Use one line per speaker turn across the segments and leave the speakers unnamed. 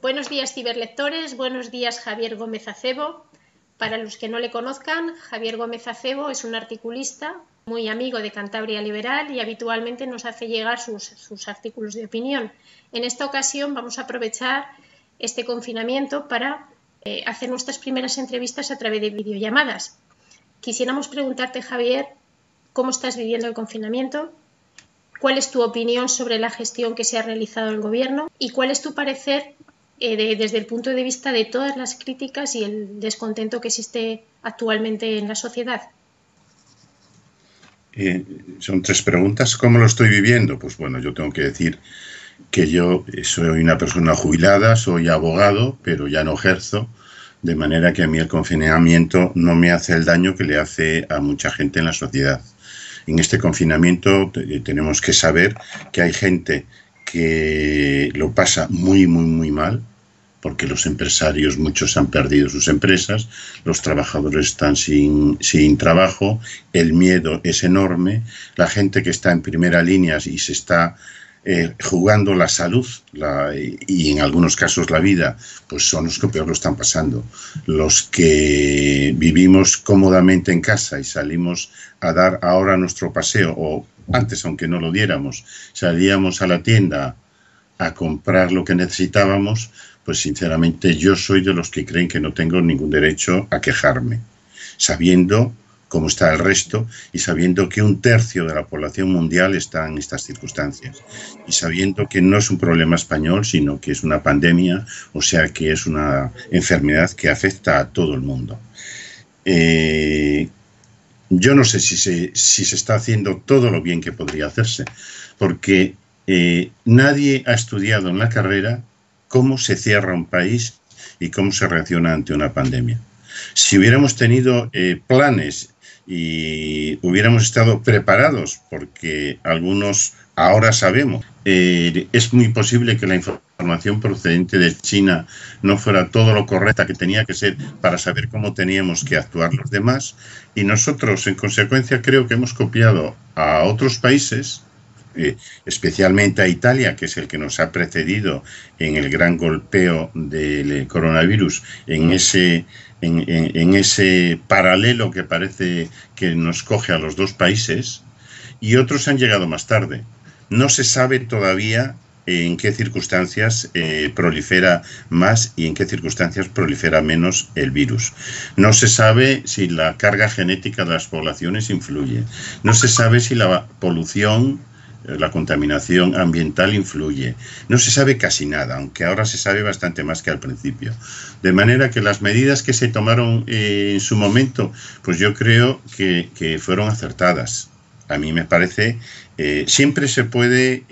Buenos días, ciberlectores. Buenos días, Javier Gómez Acebo. Para los que no le conozcan, Javier Gómez Acebo es un articulista muy amigo de Cantabria Liberal y habitualmente nos hace llegar sus artículos de opinión. En esta ocasión vamos a aprovechar este confinamiento para hacer nuestras primeras entrevistas a través de videollamadas. Quisiéramos preguntarte, Javier, ¿cómo estás viviendo el confinamiento? ¿Cuál es tu opinión sobre la gestión que se ha realizado el Gobierno? ¿Y cuál es tu parecer desde el punto de vista de todas las críticas y el descontento que existe actualmente en la sociedad?
Son tres preguntas. ¿Cómo lo estoy viviendo? Pues bueno, yo tengo que decir que yo soy una persona jubilada, soy abogado, pero ya no ejerzo, de manera que a mí el confinamiento no me hace el daño que le hace a mucha gente en la sociedad. En este confinamiento tenemos que saber que hay gente que lo pasa muy mal, porque los empresarios, muchos han perdido sus empresas, los trabajadores están sin trabajo, el miedo es enorme, la gente que está en primera línea y se está jugando la salud y en algunos casos la vida, pues son los que peor lo están pasando. Los que vivimos cómodamente en casa y salimos a dar ahora nuestro paseo, o antes, aunque no lo diéramos, salíamos a la tienda a comprar lo que necesitábamos, pues sinceramente yo soy de los que creen que no tengo ningún derecho a quejarme, sabiendo cómo está el resto y sabiendo que 1/3 de la población mundial está en estas circunstancias y sabiendo que no es un problema español, sino que es una pandemia, o sea que es una enfermedad que afecta a todo el mundo. Yo no sé si se está haciendo todo lo bien que podría hacerse, porque nadie ha estudiado en la carrera cómo se cierra un país y cómo se reacciona ante una pandemia. Si hubiéramos tenido planes y hubiéramos estado preparados, porque algunos ahora sabemos, es muy posible que la información procedente de China no fuera todo lo correcta que tenía que ser para saber cómo teníamos que actuar los demás, y nosotros, en consecuencia, creo que hemos copiado a otros países, especialmente a Italia, que es el que nos ha precedido en el gran golpeo del coronavirus, en ese paralelo que parece que nos coge a los dos países, y otros han llegado más tarde. No se sabe todavía en qué circunstancias prolifera más y en qué circunstancias prolifera menos el virus. No se sabe si la carga genética de las poblaciones influye. No se sabe si la polución, la contaminación ambiental influye. No se sabe casi nada, aunque ahora se sabe bastante más que al principio. De manera que las medidas que se tomaron en su momento, pues yo creo que fueron acertadas. A mí me parece, siempre se puede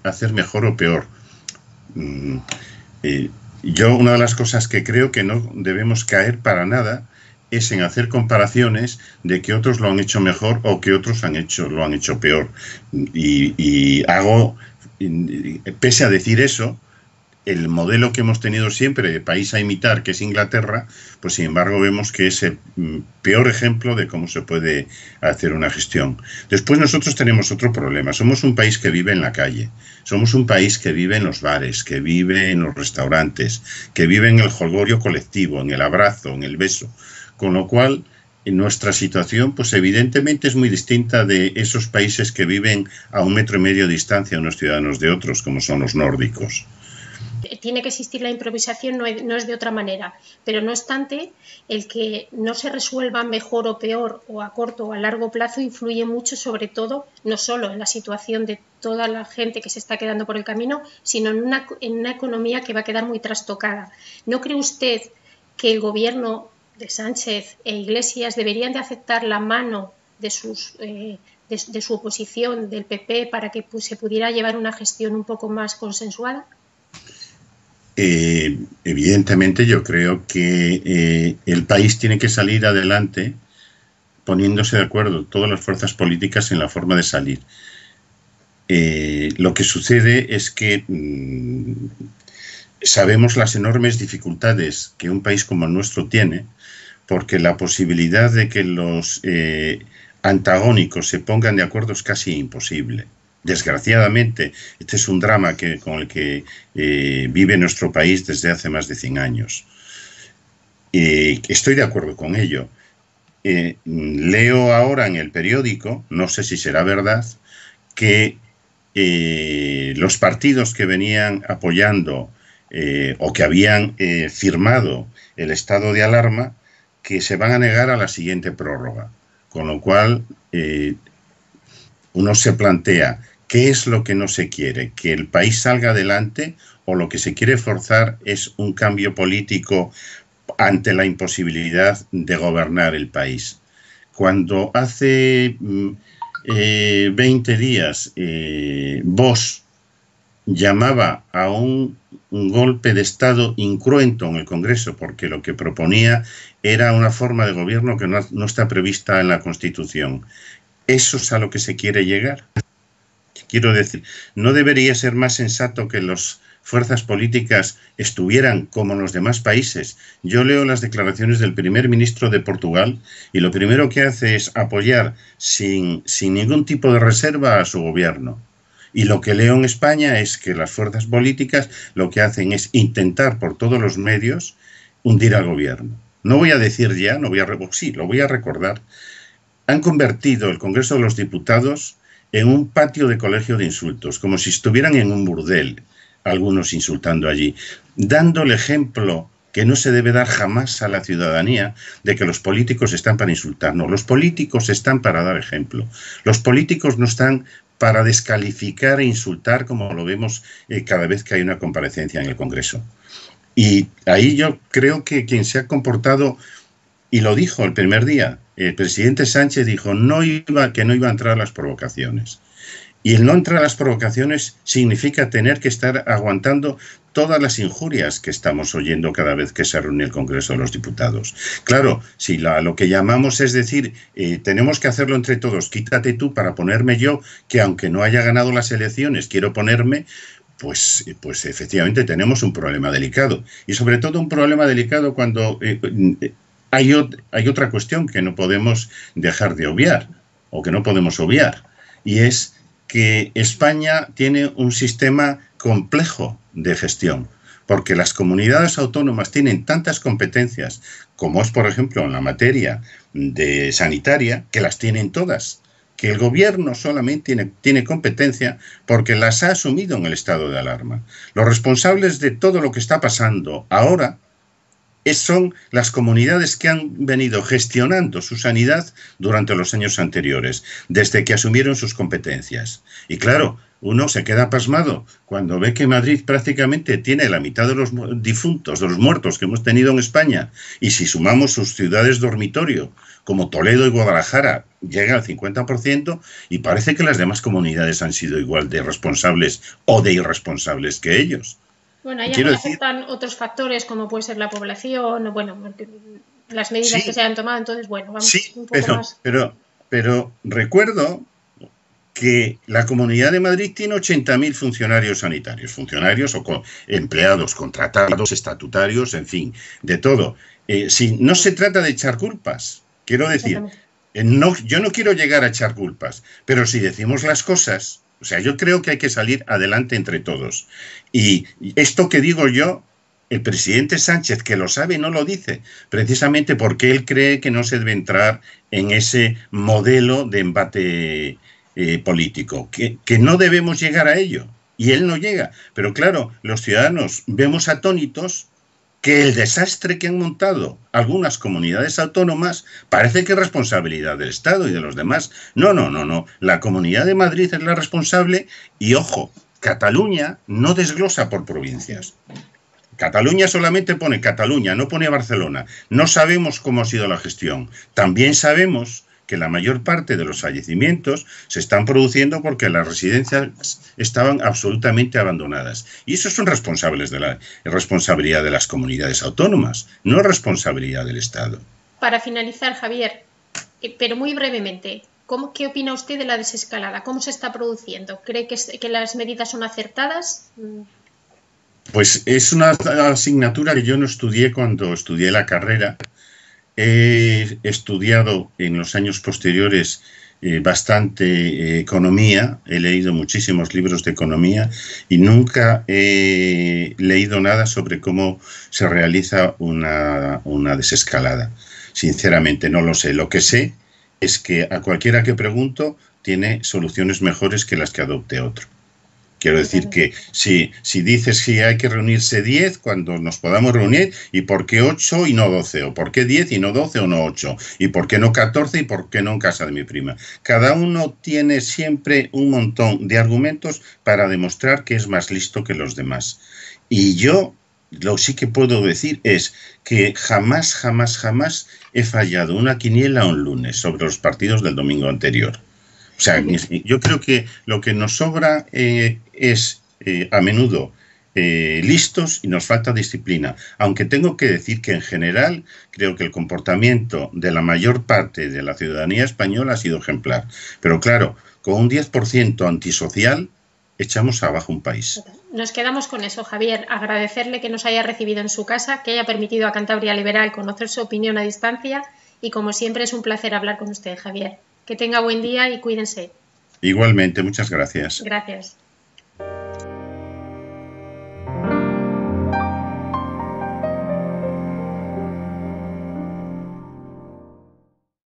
hacer mejor o peor. Yo una de las cosas que creo que no debemos caer para nada es en hacer comparaciones de que otros lo han hecho mejor o que otros lo han hecho peor. Pese a decir eso, el modelo que hemos tenido siempre de país a imitar, que es Inglaterra, pues sin embargo vemos que es el peor ejemplo de cómo se puede hacer una gestión. Después nosotros tenemos otro problema. Somos un país que vive en la calle. Somos un país que vive en los bares, que vive en los restaurantes, que vive en el jolgorio colectivo, en el abrazo, en el beso. Con lo cual, nuestra situación, pues evidentemente es muy distinta de esos países que viven a 1,5 metros de distancia unos ciudadanos de otros, como son los nórdicos.
Tiene que existir la improvisación, no es de otra manera, pero no obstante, el que no se resuelva mejor o peor, o a corto o a largo plazo, influye mucho, sobre todo, no solo en la situación de toda la gente que se está quedando por el camino, sino en una economía que va a quedar muy trastocada. ¿No cree usted que el gobierno de Sánchez e Iglesias deberían de aceptar la mano de su oposición, del PP, para que se pudiera llevar una gestión un poco más consensuada?
Evidentemente yo creo que el país tiene que salir adelante poniéndose de acuerdo todas las fuerzas políticas en la forma de salir. Lo que sucede es que sabemos las enormes dificultades que un país como el nuestro tiene, porque la posibilidad de que los antagónicos se pongan de acuerdo es casi imposible. Desgraciadamente, este es un drama con el que vive nuestro país desde hace más de 100 años. Estoy de acuerdo con ello. Leo ahora en el periódico, no sé si será verdad, que los partidos que venían apoyando o que habían firmado el estado de alarma, que se van a negar a la siguiente prórroga. Con lo cual, uno se plantea, ¿qué es lo que no se quiere? ¿Que el país salga adelante o lo que se quiere forzar es un cambio político ante la imposibilidad de gobernar el país? Cuando hace 20 días Vox llamaba a un golpe de Estado incruento en el Congreso porque lo que proponía era una forma de gobierno que no está prevista en la Constitución. ¿Eso es a lo que se quiere llegar? Quiero decir, ¿no debería ser más sensato que las fuerzas políticas estuvieran como en los demás países? Yo leo las declaraciones del primer ministro de Portugal y lo primero que hace es apoyar sin ningún tipo de reserva a su gobierno. Y lo que leo en España es que las fuerzas políticas lo que hacen es intentar por todos los medios hundir al gobierno. No voy a decir ya, sí, lo voy a recordar. Han convertido el Congreso de los Diputados en un patio de colegio de insultos, como si estuvieran en un burdel, algunos insultando allí, dando el ejemplo que no se debe dar jamás a la ciudadanía de que los políticos están para insultarnos. Los políticos están para dar ejemplo. Los políticos no están para descalificar e insultar como lo vemos cada vez que hay una comparecencia en el Congreso. Y ahí yo creo que quien se ha comportado, y lo dijo el primer día, el presidente Sánchez dijo que no iba a entrar a las provocaciones. Y el no entrar a las provocaciones significa tener que estar aguantando todas las injurias que estamos oyendo cada vez que se reúne el Congreso de los Diputados. Claro, si lo que llamamos es decir, tenemos que hacerlo entre todos, quítate tú para ponerme yo, que aunque no haya ganado las elecciones, quiero ponerme, pues efectivamente tenemos un problema delicado. Y sobre todo un problema delicado cuando hay otra cuestión que no podemos dejar de obviar, o que no podemos obviar, y es que España tiene un sistema complejo de gestión, porque las comunidades autónomas tienen tantas competencias, como es, por ejemplo, en la materia de sanitaria, que las tienen todas, que el gobierno solamente tiene competencia porque las ha asumido en el estado de alarma. Los responsables de todo lo que está pasando ahora son las comunidades que han venido gestionando su sanidad durante los años anteriores, desde que asumieron sus competencias. Y claro, uno se queda pasmado cuando ve que Madrid prácticamente tiene la mitad de los difuntos, de los muertos que hemos tenido en España, y si sumamos sus ciudades dormitorio, como Toledo y Guadalajara, llega al 50%, y parece que las demás comunidades han sido igual de responsables o de irresponsables que ellos.
Bueno, ahí afectan otros factores como puede ser la población, o bueno, las medidas que se han tomado, entonces bueno, vamos un poco más.
Pero recuerdo que la Comunidad de Madrid tiene 80.000 funcionarios sanitarios, funcionarios o empleados, contratados, estatutarios, en fin, de todo. Si no se trata de echar culpas, quiero decir, yo no quiero llegar a echar culpas, pero si decimos las cosas, o sea, yo creo que hay que salir adelante entre todos. Y esto que digo yo, el presidente Sánchez, que lo sabe, no lo dice, precisamente porque él cree que no se debe entrar en ese modelo de embate político, que no debemos llegar a ello. Y él no llega. Pero claro, los ciudadanos vemos atónitos que el desastre que han montado algunas comunidades autónomas parece que es responsabilidad del Estado y de los demás. No. La Comunidad de Madrid es la responsable y, ojo, Cataluña no desglosa por provincias. Cataluña solamente pone Cataluña, no pone Barcelona. No sabemos cómo ha sido la gestión. También sabemos que la mayor parte de los fallecimientos se están produciendo porque las residencias estaban absolutamente abandonadas. Y eso son responsables de la responsabilidad de las comunidades autónomas, no es responsabilidad del Estado.
Para finalizar, Javier, pero muy brevemente, ¿qué opina usted de la desescalada? ¿Cómo se está produciendo? ¿Cree que las medidas son acertadas?
Pues es una asignatura que yo no estudié cuando estudié la carrera. He estudiado en los años posteriores bastante economía, he leído muchísimos libros de economía y nunca he leído nada sobre cómo se realiza una desescalada. Sinceramente no lo sé. Lo que sé es que a cualquiera que pregunto tiene soluciones mejores que las que adopte otro. Quiero decir que si dices que hay que reunirse 10 cuando nos podamos reunir, ¿y por qué 8 y no 12? ¿O por qué 10 y no 12 o no 8? ¿Y por qué no 14 y por qué no en casa de mi prima? Cada uno tiene siempre un montón de argumentos para demostrar que es más listo que los demás. Y yo lo sí que puedo decir es que jamás, jamás, jamás he fallado una quiniela un lunes sobre los partidos del domingo anterior. O sea, yo creo que lo que nos sobra es a menudo listos y nos falta disciplina. Aunque tengo que decir que en general creo que el comportamiento de la mayor parte de la ciudadanía española ha sido ejemplar. Pero claro, con un 10% antisocial echamos abajo un país.
Nos quedamos con eso, Javier. Agradecerle que nos haya recibido en su casa, que haya permitido a Cantabria Liberal conocer su opinión a distancia y como siempre es un placer hablar con usted, Javier. Que tenga buen día y cuídense.
Igualmente, muchas gracias.
Gracias.